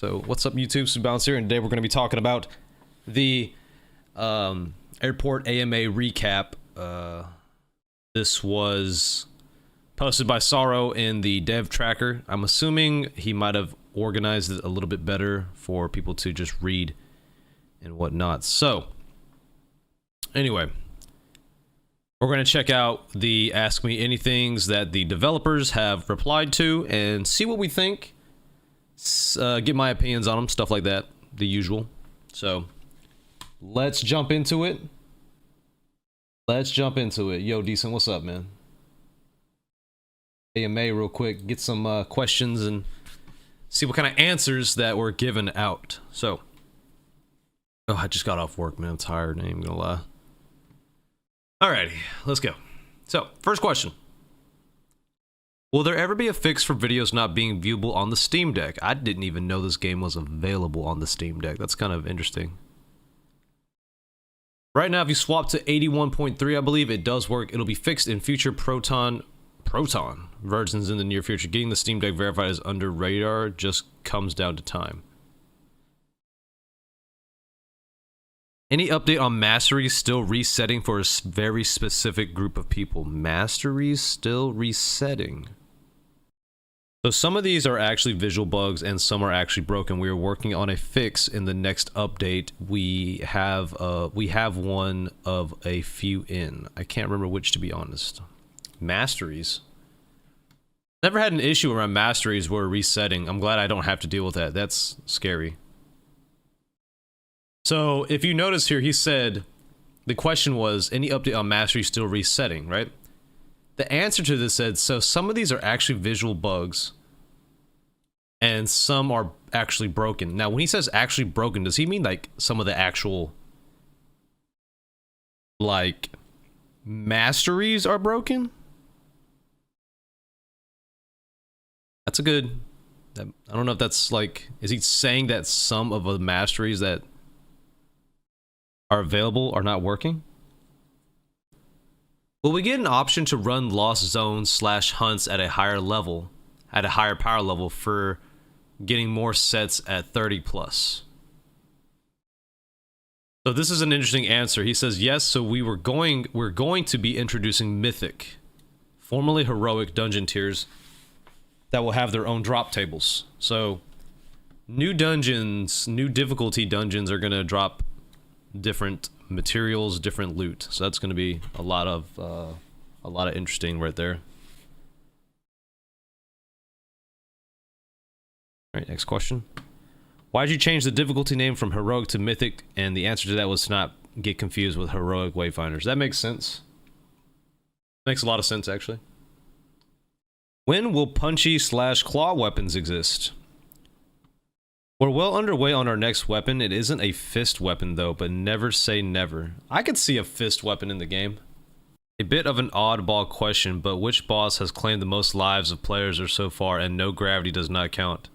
So what's up YouTube, Supabounce here, and today we're going to be talking about the airport AMA recap. This was posted by Sorrow in the dev tracker. I'm assuming he might have organized it a little bit better for people to just read and whatnot. So anyway, we're going to check out the Ask Me Anythings that the developers have replied to and see what we think. Get my opinions on them, stuff like that, the usual. So let's jump into it. Yo, Decent, what's up, man? AMA real quick, get some questions and see what kind of answers that were given out. So, oh, I just got off work, man. I'm tired, I ain't even gonna lie. Alrighty, let's go. So, first question. Will there ever be a fix for videos not being viewable on the Steam Deck? I didn't even know this game was available on the Steam Deck. That's kind of interesting. Right now, if you swap to 81.3, I believe it does work. It'll be fixed in future Proton versions in the near future. Getting the Steam Deck verified as under radar just comes down to time. Any update on masteries still resetting for a very specific group of people? Masteries still resetting. So some of these are actually visual bugs and some are actually broken. We are working on a fix in the next update. We have one of a few in. I can't remember which, to be honest. Masteries. Never had an issue around masteries where resetting. I'm glad I don't have to deal with that. That's scary. So if you notice here, he said the question was any update on mastery still resetting, right? The answer to this said, so some of these are actually visual bugs and some are actually broken. Now, when he says actually broken, does he mean like some of the actual like masteries are broken? That's a good, I don't know if that's like, is he saying that some of the masteries that are available are not working? Will we get an option to run lost zones / hunts at a higher level, at a higher power level for getting more sets at 30 plus? So this is an interesting answer. He says yes, so we're going to be introducing mythic, formerly heroic dungeon tiers that will have their own drop tables. So new dungeons, new difficulty dungeons are going to drop different materials, different loot. So that's going to be a lot of interesting right there. All right, next question. Why did you change the difficulty name from heroic to mythic? And the answer to that was to not get confused with heroic wayfinders. That makes sense. Makes a lot of sense, actually. When will punchy / claw weapons exist? We're well underway on our next weapon. It isn't a fist weapon though, but never say never. I could see a fist weapon in the game. A bit of an oddball question, but which boss has claimed the most lives of players or so far and no gravity does not count?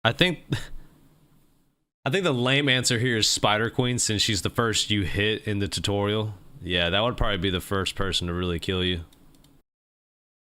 I think the lame answer here is Spider Queen, since she's the first you hit in the tutorial. Yeah, that would probably be the first person to really kill you.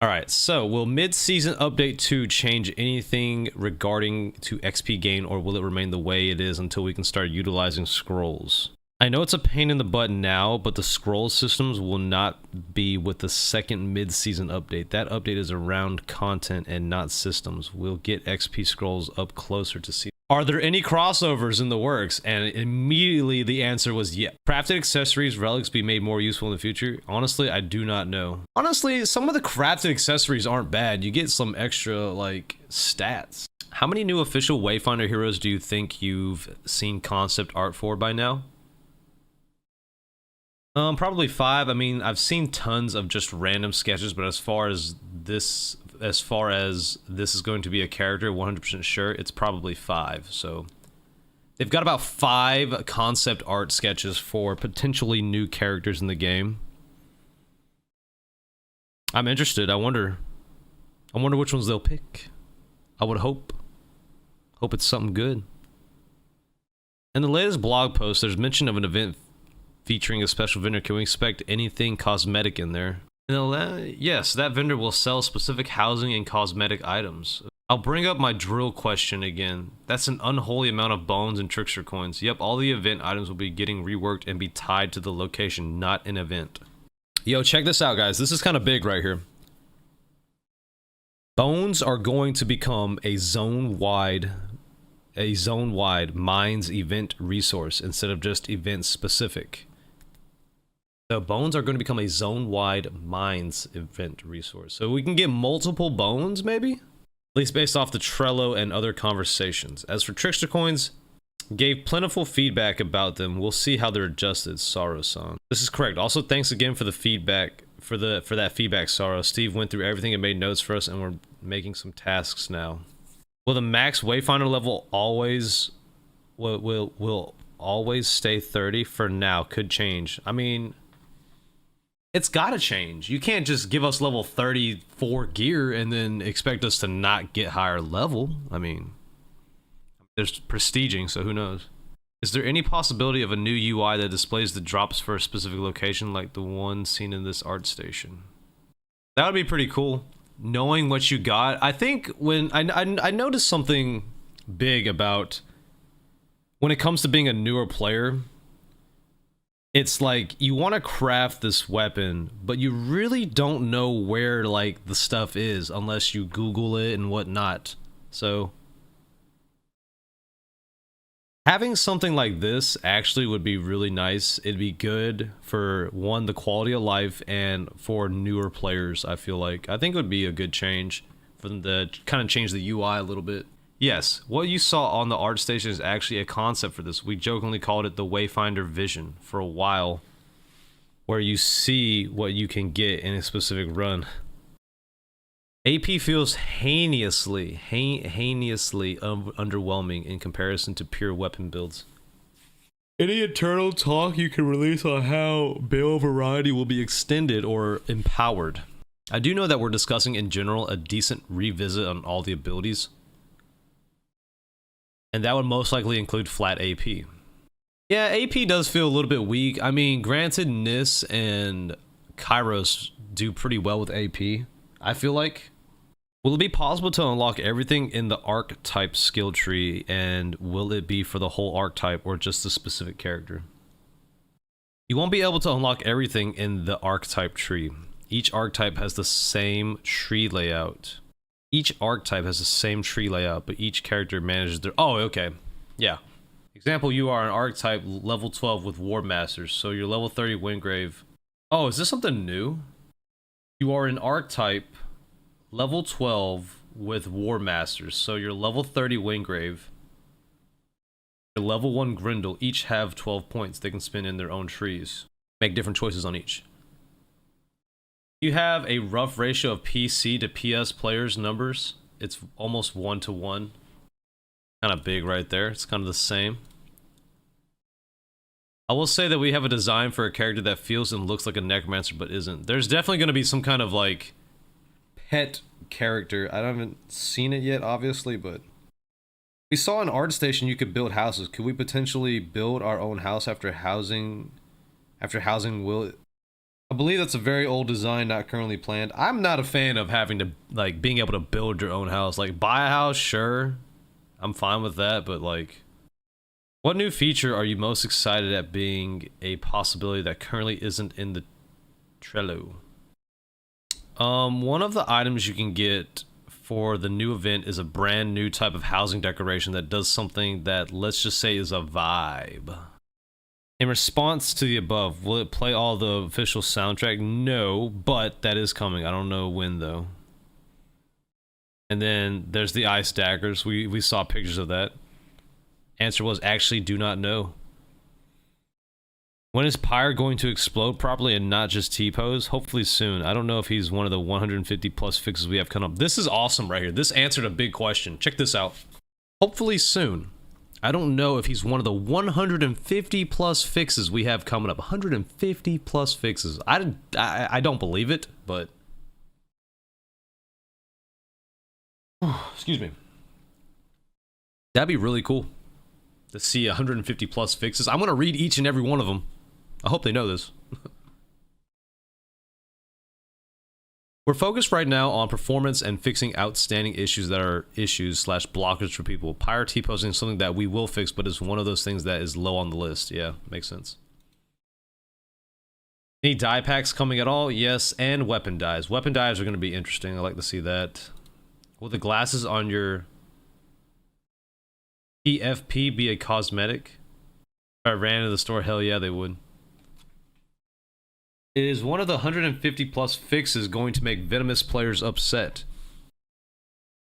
Alright, so will mid-season update 2 change anything regarding to XP gain, or will it remain the way it is until we can start utilizing scrolls? I know it's a pain in the butt now, but the scroll systems will not be with the second mid-season update. That update is around content and not systems. We'll get XP scrolls up closer to see. Are there any crossovers in the works? And immediately the answer was yeah. Crafted accessories, relics be made more useful in the future? Honestly, I do not know. Honestly, some of the crafted accessories aren't bad. You get some extra, like, stats. How many new official Wayfinder heroes do you think you've seen concept art for by now? Probably 5. I mean, I've seen tons of just random sketches, but as far as this is going to be a character, 100% sure, it's probably 5. So they've got about 5 concept art sketches for potentially new characters in the game. I'm interested. I wonder which ones they'll pick. I would hope it's something good. In the latest blog post, there's mention of an event featuring a special vendor. Can we expect anything cosmetic in there? Yes, that vendor will sell specific housing and cosmetic items. I'll bring up my drill question again. That's an unholy amount of bones and trickster coins. Yep, all the event items will be getting reworked and be tied to the location, not an event. Yo, check this out, guys. This is kind of big right here. Bones are going to become a zone-wide mines event resource instead of just event specific. So bones are going to become a zone-wide mines event resource. So we can get multiple bones, maybe? At least based off the Trello and other conversations. As for trickster coins, gave plentiful feedback about them. We'll see how they're adjusted, Sorrow-san. This is correct. Also, thanks again for the feedback, for that feedback, Sorrow. Steve went through everything and made notes for us, and we're making some tasks now. Will the max Wayfinder level always will always stay 30 for now? Could change. I mean, it's gotta change. You can't just give us level 34 gear and then expect us to not get higher level. I mean, there's prestiging, so who knows? Is there any possibility of a new UI that displays the drops for a specific location like the one seen in this art station? That would be pretty cool. Knowing what you got. I think when I noticed something big about when it comes to being a newer player, it's like you want to craft this weapon, but you really don't know where like the stuff is unless you Google it and whatnot. So having something like this actually would be really nice. It'd be good for, one, the quality of life, and for newer players, I feel like. I think it would be a good change for them to kind of change the UI a little bit. Yes, what you saw on the art station is actually a concept for this. We jokingly called it the Wayfinder Vision for a while, where you see what you can get in a specific run. AP feels heinously underwhelming in comparison to pure weapon builds. Any internal talk you can release on how build variety will be extended or empowered? I do know that we're discussing in general a decent revisit on all the abilities, and that would most likely include flat AP. Yeah, AP does feel a little bit weak. I mean, granted, Nis and Kairos do pretty well with AP, I feel like. Will it be possible to unlock everything in the archetype skill tree, and will it be for the whole archetype or just the specific character? You won't be able to unlock everything in the archetype tree. Each archetype has the same tree layout. But each character manages their... Oh, okay. Yeah. Example, you are an archetype level 12 with War Masters, so you're level 30 Wingrave. Oh, is this something new? You are an archetype level 12 with War Masters, so you're level 30 Wingrave, your level 1 Grendel, each have 12 points they can spend in their own trees. Make different choices on each. You have a rough ratio of PC to PS players numbers. It's almost 1-to-1. Kind of big right there. It's kind of the same. I will say that we have a design for a character that feels and looks like a necromancer but isn't. There's definitely going to be some kind of like pet character. I haven't seen it yet, obviously, but we saw in Art Station you could build houses. Could we potentially build our own house after housing will? I believe that's a very old design, not currently planned. I'm not a fan of having to, like, being able to build your own house. Like, buy a house, sure, I'm fine with that, but like, what new feature are you most excited at being a possibility that currently isn't in the Trello? One of the items you can get for the new event is a brand new type of housing decoration that does something that, let's just say, is a vibe. In response to the above, will it play all the official soundtrack? No, but that is coming. I don't know when, though. And then there's the ice daggers. We saw pictures of that. Answer was actually do not know. When is Pyre going to explode properly and not just T-pose? Hopefully soon. I don't know if he's one of the 150 plus fixes we have coming up. This is awesome right here. This answered a big question. Check this out. Hopefully soon. I don't know if he's one of the 150 plus fixes we have coming up. 150 plus fixes. I don't believe it, but... Excuse me. That'd be really cool to see 150 plus fixes. I'm going to read each and every one of them. I hope they know this. We're focused right now on performance and fixing outstanding issues that are issues / blockers for people. Pyre T-posting is something that we will fix, but it's one of those things that is low on the list. Yeah, makes sense. Any die packs coming at all? Yes, and weapon dies. Weapon dies are going to be interesting. I like to see that. Will the glasses on your PFP be a cosmetic? If I ran into the store, hell yeah, they would. Is one of the 150 plus fixes going to make venomous players upset?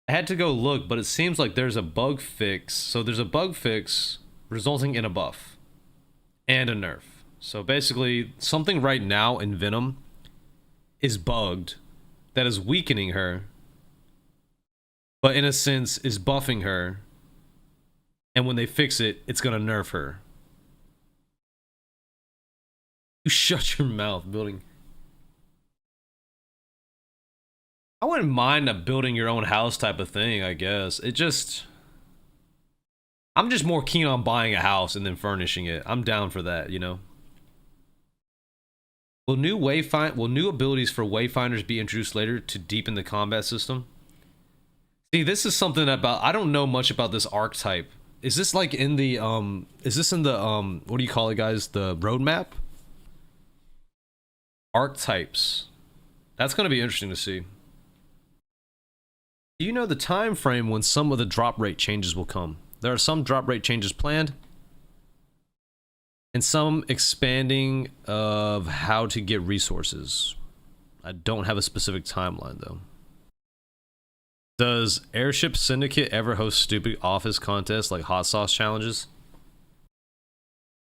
I had to go look, but it seems like there's a bug fix. So there's a bug fix resulting in a buff and a nerf. So basically, something right now in Venom is bugged that is weakening her, but in a sense is buffing her. And when they fix it, it's gonna nerf her. You shut your mouth, building. I wouldn't mind a building your own house type of thing, I guess. I'm just more keen on buying a house and then furnishing it. I'm down for that, you know? Will new abilities for Wayfinders be introduced later to deepen the combat system? See, this is something about, I don't know much about this archetype. Is this like in the, what do you call it, guys? The roadmap? Archetypes. That's going to be interesting to see. Do you know the time frame when some of the drop rate changes will come? There are some drop rate changes planned, and some expanding of how to get resources. I don't have a specific timeline though. Does Airship Syndicate ever host stupid office contests like hot sauce challenges?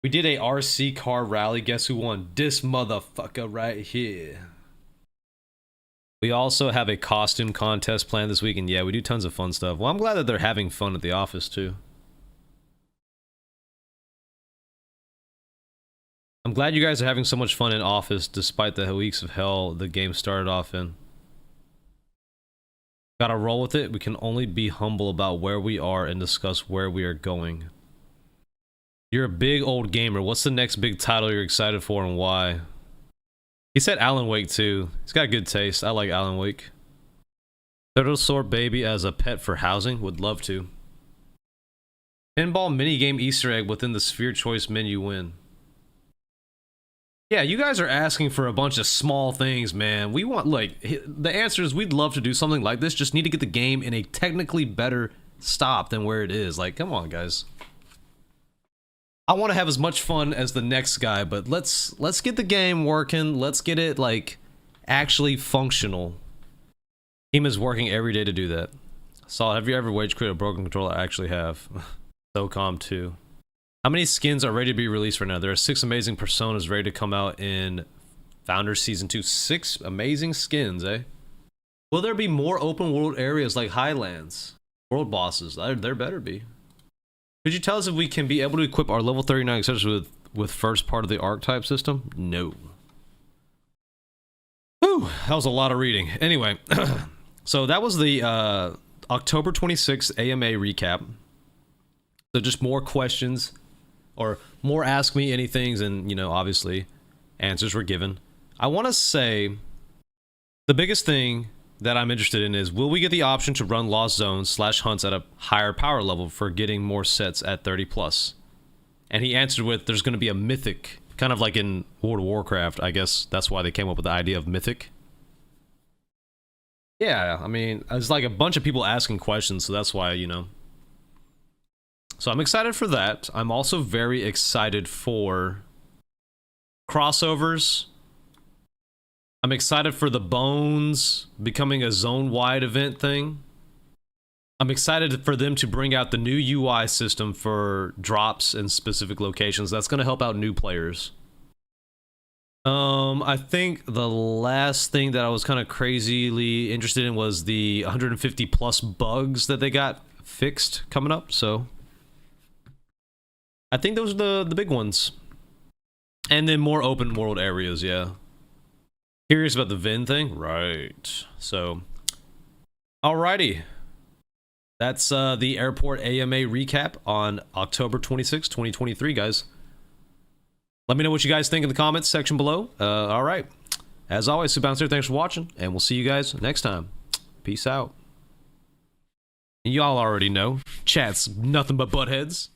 We did a RC car rally. Guess who won? This motherfucker right here. We also have a costume contest planned this week, and yeah, we do tons of fun stuff. Well, I'm glad that they're having fun at the office too. I'm glad you guys are having so much fun in office despite the weeks of hell the game started off in. Gotta roll with it. We can only be humble about where we are and discuss where we are going. You're a big old gamer. What's the next big title you're excited for and why? He said Alan Wake too. He's got good taste. I like Alan Wake. Turtle Sword Baby as a pet for housing? Would love to. Pinball minigame Easter egg within the Sphere Choice menu win. Yeah, you guys are asking for a bunch of small things, man. We want, like, the answer is we'd love to do something like this. Just need to get the game in a technically better stop than where it is. Like, come on, guys. I want to have as much fun as the next guy, but let's get the game working. Let's get it, like, actually functional. Team is working every day to do that. Saul, have you ever wage quit a broken controller? I actually have. SOCOM 2. How many skins are ready to be released right now? There are 6 amazing personas ready to come out in Founders Season 2. 6 amazing skins, eh? Will there be more open world areas like Highlands? World bosses? There better be. Could you tell us if we can be able to equip our level 39 accessories with first part of the archetype system? No. Whew, that was a lot of reading. Anyway, so that was the October 26th AMA recap. So just more questions. Or more ask me anythings, and, you know, obviously, answers were given. I want to say, the biggest thing that I'm interested in is, will we get the option to run Lost Zones / hunts at a higher power level for getting more sets at 30+? And he answered with, there's going to be a mythic, kind of like in World of Warcraft, I guess that's why they came up with the idea of mythic. Yeah, I mean, it's like a bunch of people asking questions, so that's why, you know. So I'm excited for that. I'm also very excited for crossovers. I'm excited for the Bones becoming a zone-wide event thing. I'm excited for them to bring out the new UI system for drops in specific locations. That's going to help out new players. I think the last thing that I was kind of crazily interested in was the 150 plus bugs that they got fixed coming up, so I think those are the big ones. And then more open world areas, yeah. Curious about the Vin thing? Right. So, alrighty. That's the Airport AMA recap on October 26, 2023, guys. Let me know what you guys think in the comments section below. Alright. As always, Supabounce, thanks for watching, and we'll see you guys next time. Peace out. Y'all already know, chat's nothing but buttheads.